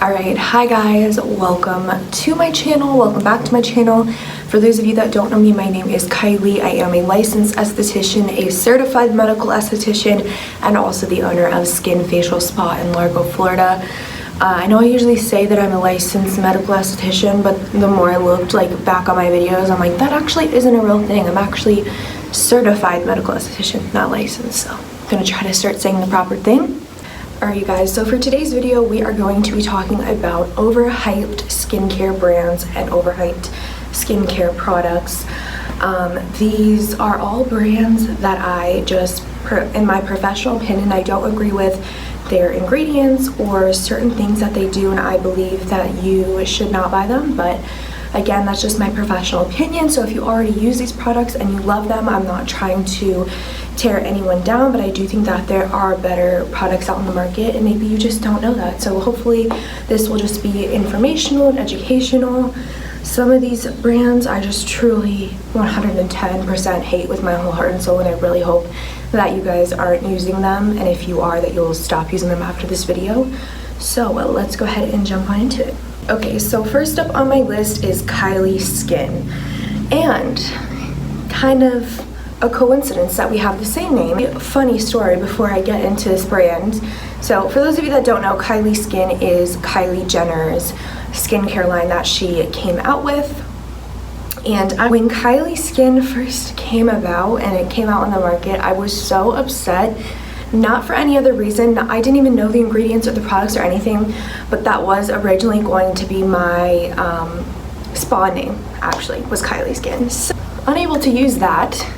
Alright, hi guys, welcome to my channel, welcome back to my channel. For those of you that don't know me, my name is Kylie. I am a licensed esthetician, a certified medical esthetician, and also the owner of Skin Facial Spa in Largo, Florida. I know I usually say that I'm a licensed medical esthetician, but the more I looked back on my videos, I'm like, that actually isn't a real thing. I'm actually certified medical esthetician, not licensed, so I'm gonna try to start saying the proper thing. Alright you guys, so for today's video we are going to be talking about overhyped skincare brands and overhyped skincare products. These are all brands that I just, in my professional opinion, I don't agree with their ingredients or certain things that they do, and I believe that you should not buy them. But again, that's just my professional opinion. So if you already use these products and you love them, I'm not trying to tear anyone down, but I do think that there are better products out in the market and maybe you just don't know that. So hopefully this will just be informational and educational. Some of these brands I just truly 110% hate with my whole heart and soul, and I really hope that you guys aren't using them, and if you are, that you'll stop using them after this video. So let's go ahead and jump on into it. Okay, so first up on my list is Kylie Skin, and kind of a coincidence that we have the same name. Funny story before I get into this brand. So for those of you that don't know, Kylie Skin is Kylie Jenner's skincare line that she came out with. And when Kylie Skin first came about and it came out on the market, I was so upset. Not for any other reason. I didn't even know the ingredients or the products or anything, but that was originally going to be my spa name, actually, was Kylie Skin. So, unable to use that,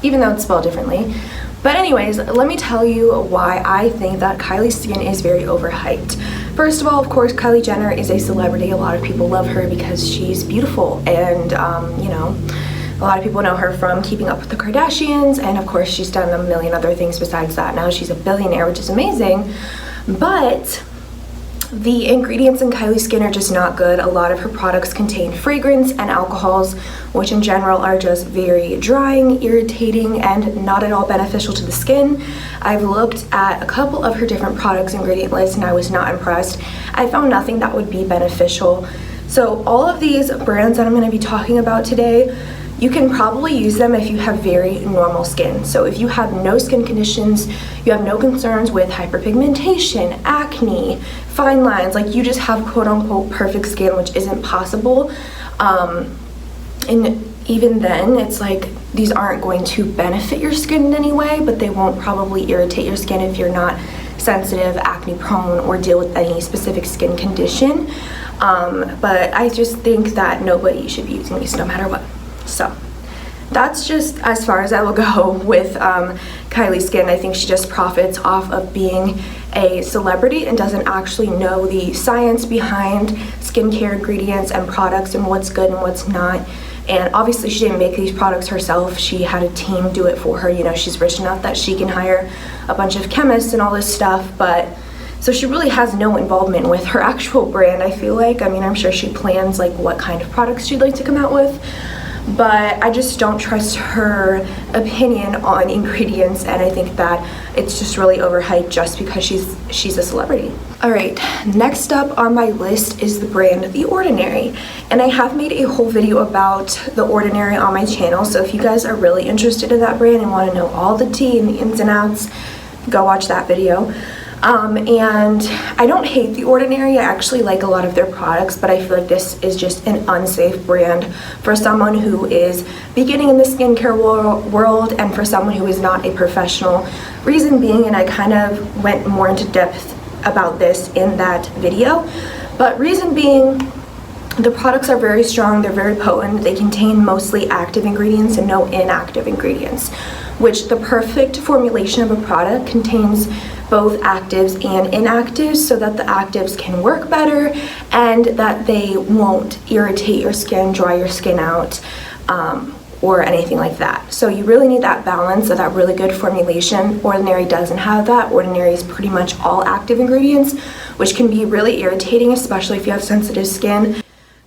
even though it's spelled differently. But anyways, let me tell you why I think that Kylie Skin is very overhyped. First of all, of course, Kylie Jenner is a celebrity. A lot of people love her because she's beautiful, and you know, a lot of people know her from Keeping Up with the Kardashians, and of course she's done a million other things besides that. Now she's a billionaire, which is amazing, but the ingredients in Kylie Skin are just not good. A lot of her products contain fragrance and alcohols, which in general are just very drying, irritating, and not at all beneficial to the skin. I've looked at a couple of her different products ingredient lists and I was not impressed. I found nothing that would be beneficial. So all of these brands that I'm going to be talking about today, you can probably use them if you have very normal skin. So if you have no skin conditions, you have no concerns with hyperpigmentation, acne, fine lines, like you just have quote unquote perfect skin, which isn't possible. And even then, it's like these aren't going to benefit your skin in any way, but they won't probably irritate your skin if you're not sensitive, acne prone, or deal with any specific skin condition. But I just think that nobody should be using these no matter what. So that's just as far as I will go with Kylie Skin. I think she just profits off of being a celebrity and doesn't actually know the science behind skincare ingredients and products and what's good and what's not. And obviously she didn't make these products herself. She had a team do it for her. You know, she's rich enough that she can hire a bunch of chemists and all this stuff, but so she really has no involvement with her actual brand, I feel like. I mean, I'm sure she plans like what kind of products she'd like to come out with, but I just don't trust her opinion on ingredients, and I think that it's just really overhyped just because she's a celebrity. Alright, next up on my list is the brand The Ordinary, and I have made a whole video about The Ordinary on my channel, so if you guys are really interested in that brand and want to know all the tea and the ins and outs, go watch that video. And I don't hate The Ordinary. I actually like a lot of their products, but I feel like this is just an unsafe brand for someone who is beginning in the skincare world and for someone who is not a professional. Reason being, and I kind of went more into depth about this in that video, but reason being, the products are very strong, they're very potent, they contain mostly active ingredients and no inactive ingredients, which the perfect formulation of a product contains both actives and inactives so that the actives can work better and that they won't irritate your skin, dry your skin out, or anything like that. So you really need that balance of that really good formulation. Ordinary doesn't have that. Ordinary is pretty much all active ingredients, which can be really irritating, especially if you have sensitive skin.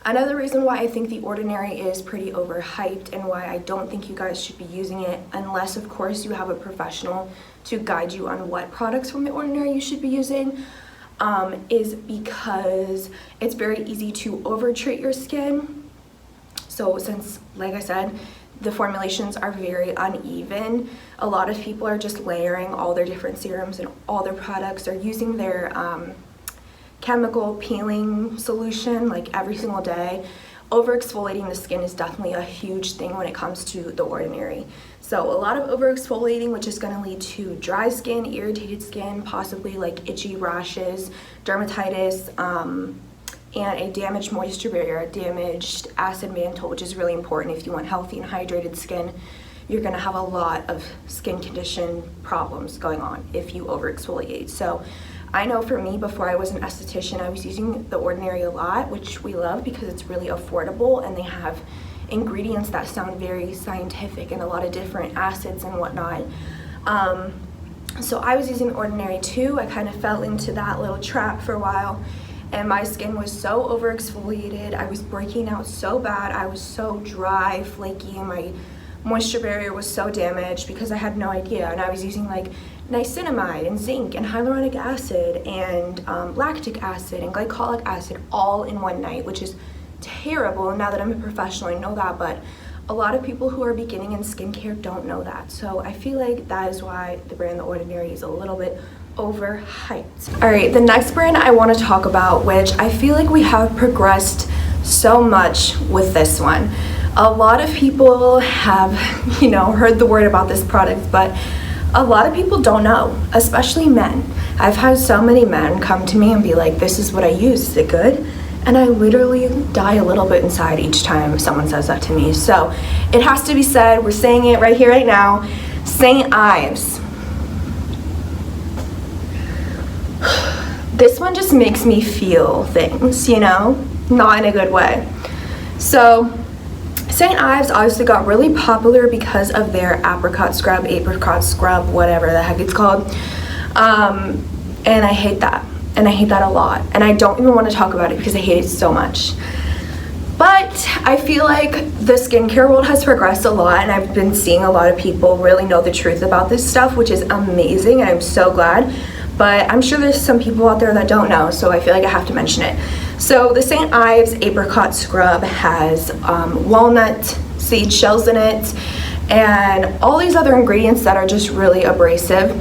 Another reason why I think The Ordinary is pretty overhyped and why I don't think you guys should be using it, unless of course you have a professional to guide you on what products from The Ordinary you should be using. is because it's very easy to over-treat your skin. So since, like I said, the formulations are very uneven, a lot of people are just layering all their different serums and all their products. They're using their chemical peeling solution like every single day. Over exfoliating the skin is definitely a huge thing when it comes to The Ordinary. So a lot of over exfoliating, which is going to lead to dry skin, irritated skin, possibly like itchy rashes, dermatitis, and a damaged moisture barrier, a damaged acid mantle, which is really important if you want healthy and hydrated skin. You're going to have a lot of skin condition problems going on if you over exfoliate. So I know for me, before I was an esthetician, I was using The Ordinary a lot, which we love because it's really affordable and they have ingredients that sound very scientific and a lot of different acids and whatnot. So I was using The Ordinary too. I kind of fell into that little trap for a while, and my skin was so over exfoliated. I was breaking out so bad. I was so dry, flaky, and my moisture barrier was so damaged because I had no idea. And I was using like niacinamide and zinc and hyaluronic acid and lactic acid and glycolic acid all in one night, which is terrible. And now that I'm a professional, I know that, but a lot of people who are beginning in skincare don't know that. So I feel like that is why the brand The Ordinary is a little bit overhyped. All right, the next brand I want to talk about, which I feel like we have progressed so much with this one. A lot of people have, heard the word about this product, but a lot of people don't know, especially men. I've had so many men come to me and be like, this is what I use, is it good? And I literally die a little bit inside each time someone says that to me. So it has to be said, we're saying it right here, right now, St. Ives. This one just makes me feel things, not in a good way. So St. Ives obviously got really popular because of their apricot scrub, whatever the heck it's called. And I hate that. And I hate that a lot. And I don't even want to talk about it because I hate it so much. But I feel like the skincare world has progressed a lot, and I've been seeing a lot of people really know the truth about this stuff, which is amazing, and I'm so glad. But I'm sure there's some people out there that don't know, so I feel like I have to mention it. So the St. Ives apricot scrub has walnut seed shells in it and all these other ingredients that are just really abrasive.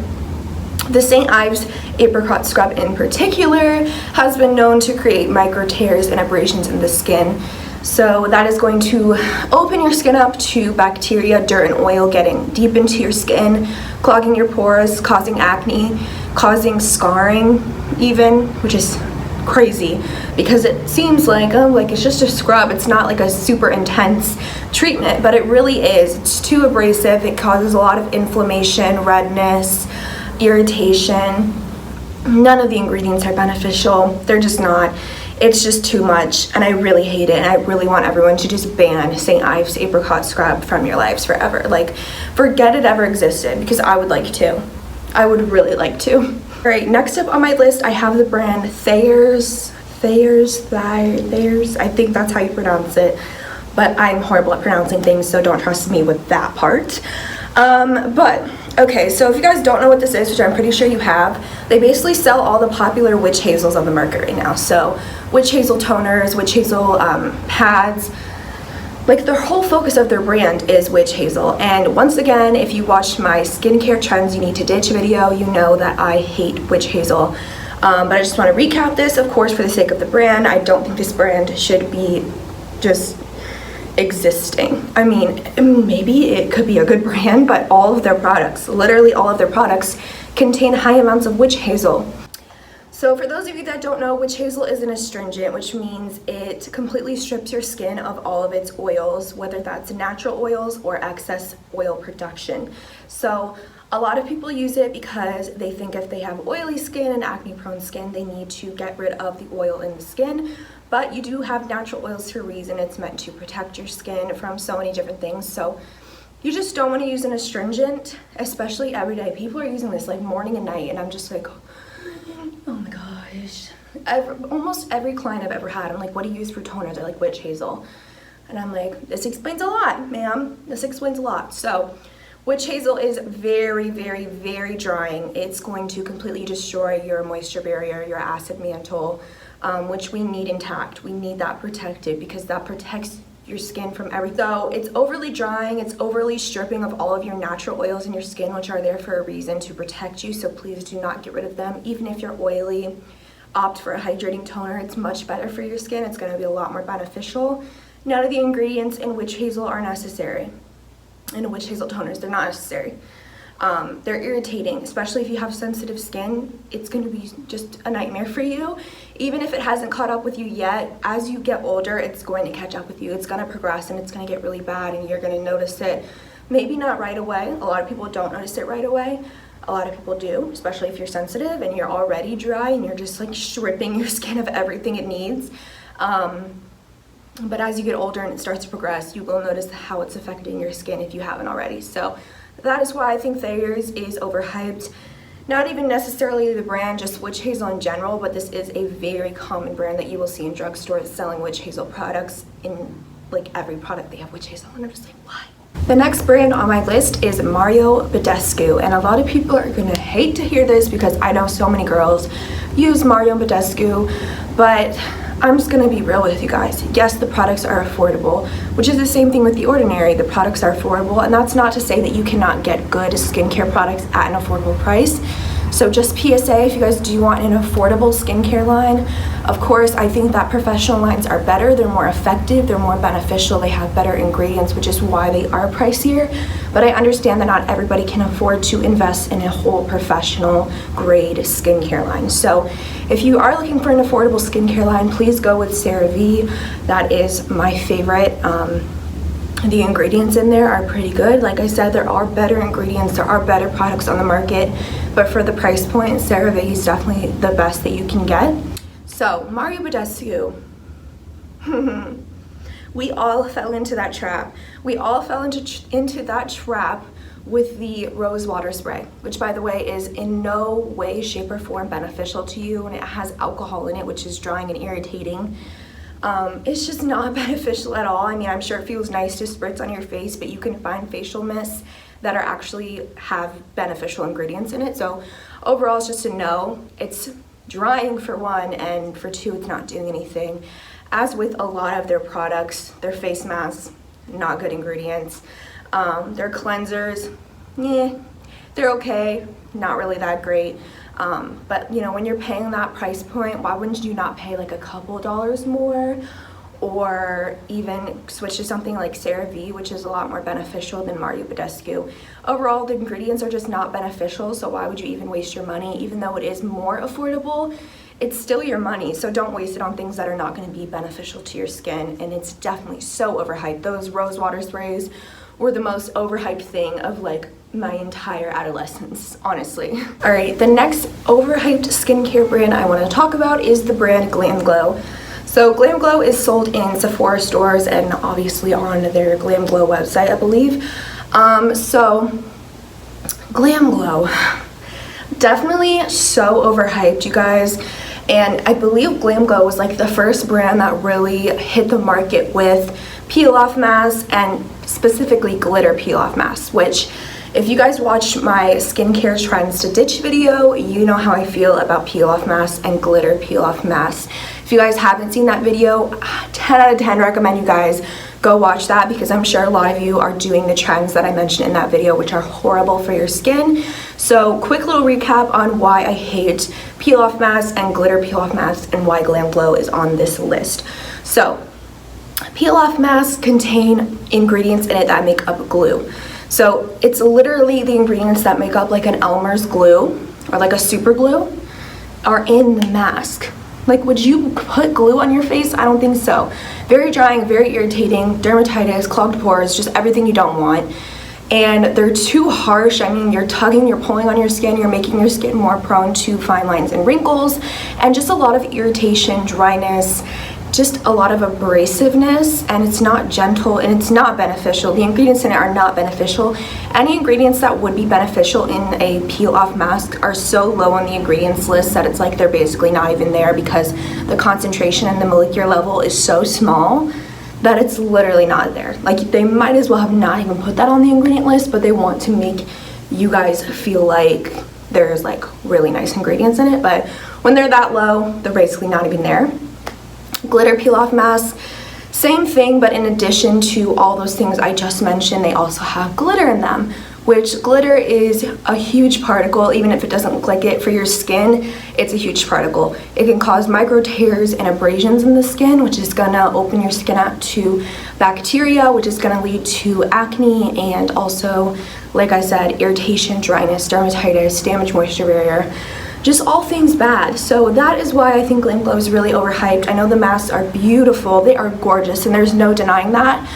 The St. Ives apricot scrub in particular has been known to create micro tears and abrasions in the skin. So that is going to open your skin up to bacteria, dirt, and oil getting deep into your skin, clogging your pores, causing acne, causing scarring even, which is crazy because it seems like, it's just a scrub. It's not like a super intense treatment, but it really is. It's too abrasive. It causes a lot of inflammation, redness, irritation. None of the ingredients are beneficial. They're just not. It's just too much, and I really hate it, and I really want everyone to just ban St. Ives apricot scrub from your lives forever. Like, forget it ever existed, because I would like to. I would really like to. All right, next up on my list, I have the brand Thayers. I think that's how you pronounce it, but I'm horrible at pronouncing things, so don't trust me with that part. But okay, so if you guys don't know what this is, which I'm pretty sure you have, they basically sell all the popular witch hazels on the market right now. So witch hazel toners, witch hazel pads, like their whole focus of their brand is witch hazel. And once again, if you watched my skincare trends you need to ditch video, you know that I hate witch hazel. But I just want to recap this, of course, for the sake of the brand. I don't think this brand should be just existing. I mean, maybe it could be a good brand, but all of their products, literally all of their products, contain high amounts of witch hazel. So for those of you that don't know, witch hazel is an astringent, which means it completely strips your skin of all of its oils, whether that's natural oils or excess oil production. So a lot of people use it because they think if they have oily skin and acne prone skin, they need to get rid of the oil in the skin. But you do have natural oils for a reason. It's meant to protect your skin from so many different things. So you just don't want to use an astringent, especially every day. People are using this like morning and night, and I'm just like, oh my gosh. Almost every client I've ever had, I'm like, what do you use for toner? They're like, witch hazel. And I'm like, this explains a lot, ma'am. This explains a lot. So Witch hazel is very, very, very drying. It's going to completely destroy your moisture barrier, your acid mantle, which we need intact. We need that protected because that protects your skin from everything. So it's overly drying, it's overly stripping of all of your natural oils in your skin, which are there for a reason to protect you. So please do not get rid of them. Even if you're oily, opt for a hydrating toner. It's much better for your skin. It's going to be a lot more beneficial. None of the ingredients in witch hazel are necessary. In witch hazel toners, they're not necessary. They're irritating, especially if you have sensitive skin. It's going to be just a nightmare for you. Even if it hasn't caught up with you yet, as you get older, it's going to catch up with you. It's going to progress and it's going to get really bad, and you're going to notice it. Maybe not right away. A lot of people don't notice it right away. A lot of people do, especially if you're sensitive and you're already dry and you're just like stripping your skin of everything it needs. But as you get older and it starts to progress, you will notice how it's affecting your skin if you haven't already. So that is why I think theirs is overhyped. Not even necessarily the brand, just witch hazel in general, but this is a very common brand that you will see in drugstores selling witch hazel products. In like every product they have witch hazel, and I'm just like, why? The next brand on my list is Mario Badescu, and a lot of people are gonna hate to hear this because I know so many girls use Mario Badescu, but I'm just gonna be real with you guys. Yes, the products are affordable, which is the same thing with The Ordinary. The products are affordable, and that's not to say that you cannot get good skincare products at an affordable price. So just PSA, if you guys do want an affordable skincare line, of course, I think that professional lines are better. They're more effective, they're more beneficial, they have better ingredients, which is why they are pricier. But I understand that not everybody can afford to invest in a whole professional grade skincare line. So if you are looking for an affordable skincare line, please go with CeraVe. That is my favorite. The ingredients in there are pretty good. Like I said, there are better ingredients, there are better products on the market, but for the price point, CeraVe is definitely the best that you can get. So, Mario Badescu, we all fell into that trap. We all fell into that trap with the rose water spray, which by the way is in no way, shape, or form beneficial to you, and it has alcohol in it, which is drying and irritating. It's just not beneficial at all. I mean, I'm sure it feels nice to spritz on your face, but you can find facial mists that are actually have beneficial ingredients in it. So overall, it's just a no. It's drying for one, and for two, it's not doing anything. As with a lot of their products, their face masks, not good ingredients. Their cleansers, they're okay, not really that great. But you know, when you're paying that price point, why wouldn't you not pay like a couple dollars more, or even switch to something like CeraVe, which is a lot more beneficial than Mario Badescu. Overall, the ingredients are just not beneficial, so why would you even waste your money? Even though it is more affordable, it's still your money, so don't waste it on things that are not going to be beneficial to your skin. And it's definitely so overhyped. Those rose water sprays were the most overhyped thing of like my entire adolescence, honestly. All right, the next overhyped skincare brand I want to talk about is the brand Glam Glow. So Glam Glow is sold in Sephora stores and obviously on their Glam Glow website, I believe. So Glam Glow, definitely so overhyped, you guys. And I believe Glam Glow was like the first brand that really hit the market with peel-off masks, and specifically glitter peel-off masks, which if you guys watched my skincare trends to ditch video, you know how I feel about peel-off masks and glitter peel-off masks. If you guys haven't seen that video, 10 out of 10 recommend you guys go watch that, because I'm sure a lot of you are doing the trends that I mentioned in that video, which are horrible for your skin. So quick little recap on why I hate peel-off masks and glitter peel-off masks and why Glam Glow is on this list. So peel-off masks contain ingredients in it that make up glue. So it's literally the ingredients that make up like an Elmer's glue or like a super glue are in the mask. Like, would you put glue on your face? I don't think so. Very drying, very irritating, dermatitis, clogged pores, just everything you don't want. And they're too harsh. I mean, you're tugging, you're pulling on your skin, you're making your skin more prone to fine lines and wrinkles, and just a lot of irritation, dryness, just a lot of abrasiveness, and it's not gentle and it's not beneficial. The ingredients in it are not beneficial. Any ingredients that would be beneficial in a peel-off mask are so low on the ingredients list that it's like they're basically not even there, because the concentration and the molecular level is so small that it's literally not there. Like, they might as well have not even put that on the ingredient list, but they want to make you guys feel like there's like really nice ingredients in it, but when they're that low, they're basically not even there. Glitter peel off mask, same thing, but in addition to all those things I just mentioned, they also have glitter in them, which glitter is a huge particle. Even if it doesn't look like it for your skin, it's a huge particle. It can cause micro tears and abrasions in the skin, which is gonna open your skin up to bacteria, which is gonna lead to acne and also, like I said, irritation, dryness, dermatitis, damaged moisture barrier, just all things bad. So that is why I think Glam Glow is really overhyped. I know the masks are beautiful, they are gorgeous, and there's no denying that.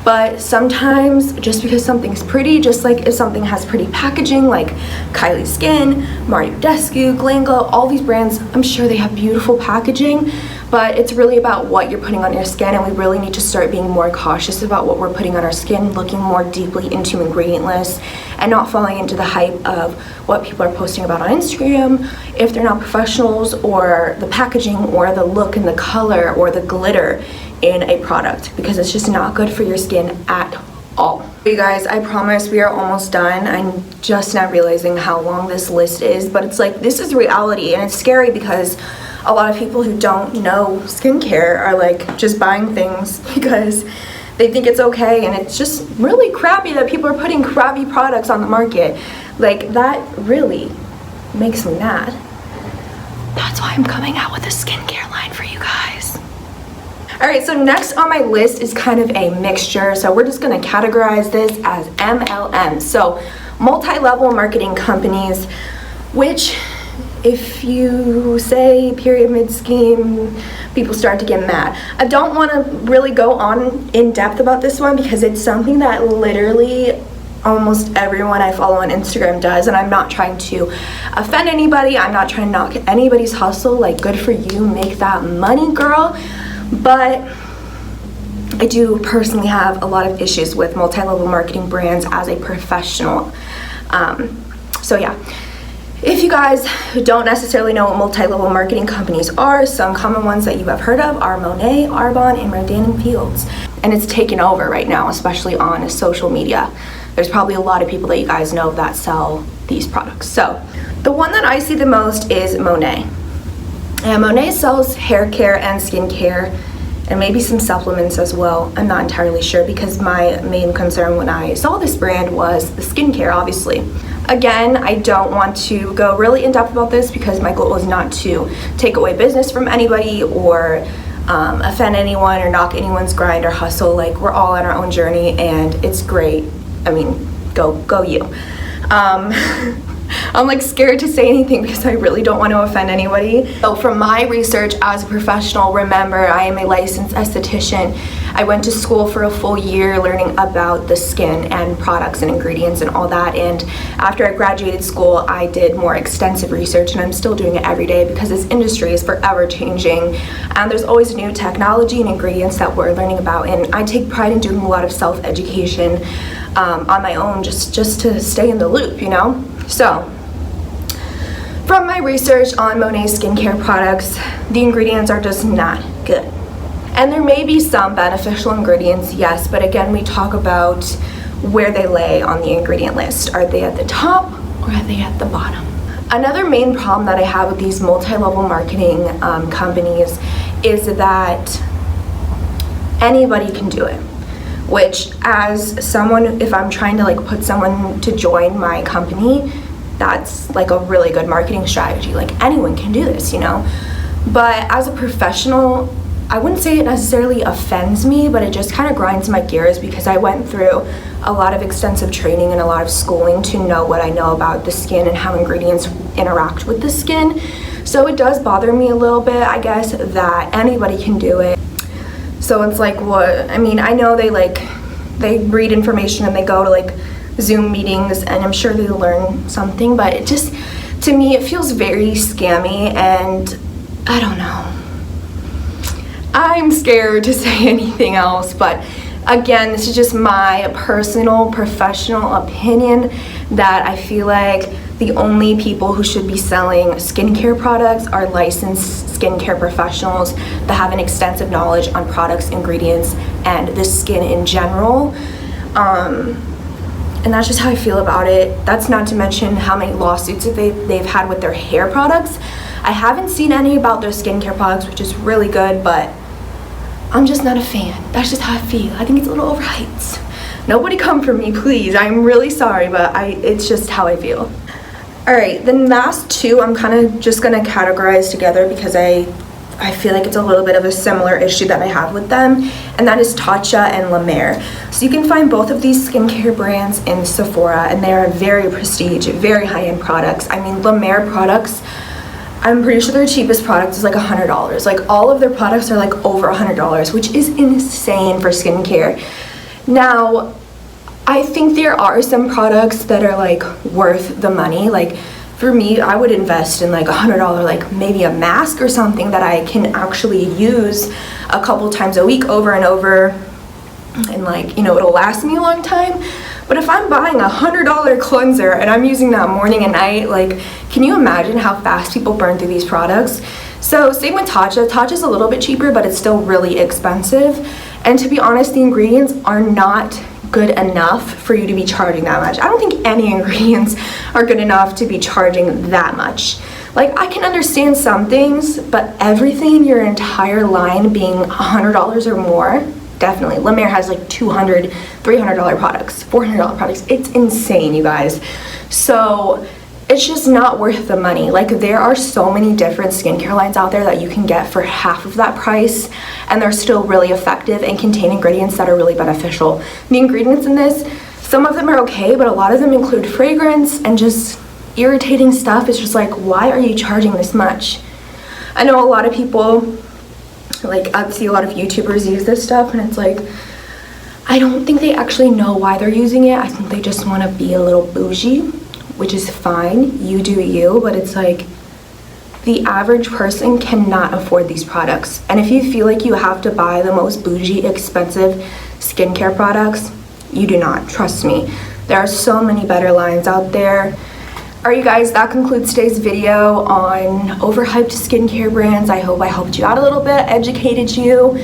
But sometimes just because something's pretty, just like if something has pretty packaging, like Kylie Skin, Mario Badescu, Glam Glow, all these brands, I'm sure they have beautiful packaging, but it's really about what you're putting on your skin, and we really need to start being more cautious about what we're putting on our skin, looking more deeply into ingredient lists, and not falling into the hype of what people are posting about on Instagram if they're not professionals, or the packaging, or the look and the color, or the glitter in a product, because it's just not good for your skin at all. You guys, I promise we are almost done. I'm just now realizing how long this list is, but it's like, this is reality, and it's scary because a lot of people who don't know skincare are like just buying things because they think it's okay, and it's just really crappy that people are putting crappy products on the market. Like, that really makes me mad. That's why I'm coming out with a skincare line for you guys. Alright, so next on my list is kind of a mixture, so we're just going to categorize this as MLM. So, multi-level marketing companies, which, if you say pyramid scheme, people start to get mad. I don't want to really go on in depth about this one because it's something that literally almost everyone I follow on Instagram does, and I'm not trying to offend anybody. I'm not trying to knock anybody's hustle. Like, good for you, make that money, girl. But I do personally have a lot of issues with multi-level marketing brands as a professional. So yeah, if you guys don't necessarily know what multi-level marketing companies are, some common ones that you have heard of are Monet, Arbonne, and Rodan & Fields. And it's taken over right now, especially on social media. There's probably a lot of people that you guys know that sell these products. So the one that I see the most is Monet. And Monet sells hair care and skin care, and maybe some supplements as well. I'm not entirely sure, because my main concern when I saw this brand was the skincare, obviously. Again, I don't want to go really in depth about this because my goal is not to take away business from anybody or offend anyone or knock anyone's grind or hustle. Like, we're all on our own journey, and it's great. I mean, go you. I'm like scared to say anything because I really don't want to offend anybody. So from my research as a professional, remember, I am a licensed esthetician. I went to school for a full year learning about the skin and products and ingredients and all that, and after I graduated school, I did more extensive research, and I'm still doing it every day because this industry is forever changing, and there's always new technology and ingredients that we're learning about, and I take pride in doing a lot of self-education on my own just to stay in the loop, you know? So, from my research on Monet skincare products, the ingredients are just not good. And there may be some beneficial ingredients, yes, but again, we talk about where they lay on the ingredient list. Are they at the top or are they at the bottom? Another main problem that I have with these multi-level marketing companies is that anybody can do it. Which, as someone, if I'm trying to like put someone to join my company, that's like a really good marketing strategy. Like, anyone can do this, you know? But as a professional, I wouldn't say it necessarily offends me, but it just kind of grinds my gears because I went through a lot of extensive training and a lot of schooling to know what I know about the skin and how ingredients interact with the skin. So it does bother me a little bit, I guess, that anybody can do it. So it's like, what? I mean, I know they read information and they go to like Zoom meetings, and I'm sure they learn something, but it just, to me, it feels very scammy, and I don't know. I'm scared to say anything else, but again, this is just my personal, professional opinion that I feel like the only people who should be selling skincare products are licensed skincare professionals that have an extensive knowledge on products, ingredients, and the skin in general. And that's just how I feel about it. That's not to mention how many lawsuits they've had with their hair products. I haven't seen any about their skincare products, which is really good, but I'm just not a fan. That's just how I feel. I think it's a little overhyped. Nobody come for me, please. I'm really sorry, but it's just how I feel. All right, the last two I'm kind of just gonna categorize together because I feel like it's a little bit of a similar issue that I have with them, and that is Tatcha and La Mer. So you can find both of these skincare brands in Sephora, and they are very prestige, very high-end products. I mean, La Mer products, I'm pretty sure their cheapest product is like $100. Like, all of their products are like over $100, which is insane for skincare. Now, I think there are some products that are like worth the money. Like, for me, I would invest in like $100, like maybe a mask or something that I can actually use a couple times a week over and over, and like, you know, it'll last me a long time. But if I'm buying a $100 cleanser and I'm using that morning and night, like, can you imagine how fast people burn through these products? So same with Tatcha. Tatcha's a little bit cheaper, but it's still really expensive. And to be honest, the ingredients are not good enough for you to be charging that much. I don't think any ingredients are good enough to be charging that much. Like, I can understand some things, but everything in your entire line being $100 or more, definitely. La Mer has like $200, $300 products, $400 products. It's insane, you guys. So it's just not worth the money. Like, there are so many different skincare lines out there that you can get for half of that price, and they're still really effective and contain ingredients that are really beneficial. The ingredients in this, some of them are okay, but a lot of them include fragrance and just irritating stuff. It's just like, why are you charging this much? I know a lot of people, like, I see a lot of YouTubers use this stuff, and it's like, I don't think they actually know why they're using it. I think they just want to be a little bougie, which is fine. You do you, but it's like, the average person cannot afford these products. And if you feel like you have to buy the most bougie, expensive skincare products, you do not. Trust me. There are so many better lines out there. All right, you guys, that concludes today's video on overhyped skincare brands. I hope I helped you out a little bit, educated you.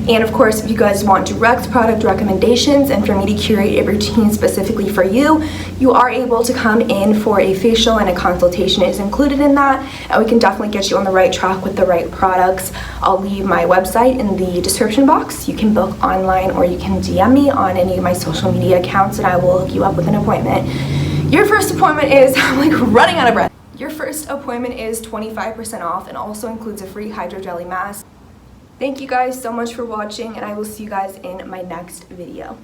And of course, if you guys want direct product recommendations and for me to curate a routine specifically for you, you are able to come in for a facial, and a consultation is included in that. And we can definitely get you on the right track with the right products. I'll leave my website in the description box. You can book online, or you can DM me on any of my social media accounts, and I will hook you up with an appointment. Your first appointment is, I'm like running out of breath. Your first appointment is 25% off and also includes a free hydro jelly mask. Thank you guys so much for watching, and I will see you guys in my next video.